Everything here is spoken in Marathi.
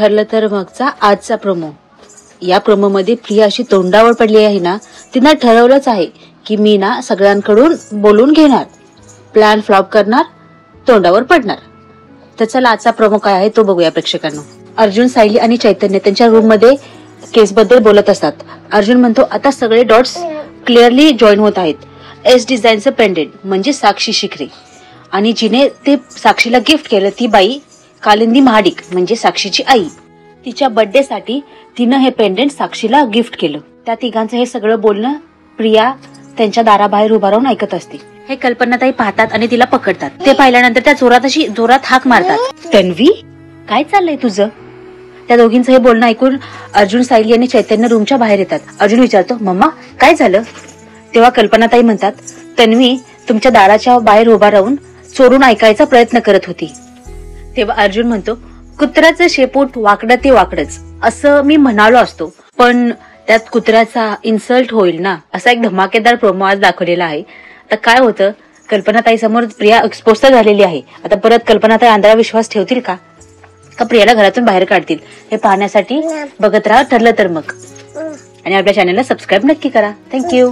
ठरलं तर मगचा आजचा प्रोमो. या प्रोमोमध्ये प्रिया अशी तोंडावर पडली आहे ना, तिनं ठरवलंच आहे की मी ना सगळ्यांकडून बोलून घेणार, प्लॅन फ्लॉप करणार, तोंडावर पडणार. तर चला आजचा प्रोमो काय आहे तो बघूया प्रेक्षकांनो. अर्जुन, सायली आणि चैतन्य त्यांच्या रूम मध्ये केस बद्दल बोलत असतात. अर्जुन म्हणतो आता सगळे डॉट्स क्लिअरली जॉईन होत आहेत. एस डिझाईनचं पेंडेंट म्हणजे साक्षी शिखरे, आणि जिने ते साक्षीला गिफ्ट केलं ती बाई कालिंदी महाडिक म्हणजे साक्षीची आई. तिच्या बर्थडे साठी तिनं हे पेंडेंट साक्षीला गिफ्ट केलं. त्या तिघांचं हे सगळं बोलणं प्रिया त्यांच्या दाराबाहेर उभा राहून ऐकत असते. हे कल्पनाताई पाहतात आणि तिला पकडतात. ते पाहिल्यानंतर त्या जोरात हाक मारतात. तन्वी, काय चाललंय तुझं? त्या दोघींचं हे बोलणं ऐकून अर्जुन, सायली आणि चैतन्य रूमच्या बाहेर येतात. अर्जुन विचारतो, मम्मा काय झालं? तेव्हा कल्पनाताई म्हणतात, तन्वी तुमच्या दाराच्या बाहेर उभा राहून चोरून ऐकायचा प्रयत्न करत होती. तेव्हा अर्जुन म्हणतो, कुत्र्याचं शेपूट वाकडं ते वाकडच असं मी म्हणालो असतो, पण त्यात कुत्र्याचा इन्सल्ट होईल ना. असा एक धमाकेदार प्रोमो आज दाखवलेला आहे. आता काय होतं, कल्पनाताई समोर प्रिया एक्सपोज तर झालेली आहे. आता परत कल्पनाताई आंधळा विश्वास ठेवतील का प्रियाला घरातून बाहेर काढतील? हे पाहण्यासाठी बघत राहा ठरलं तर मग, आणि आपल्या चॅनलला सबस्क्राईब नक्की करा. थँक्यू.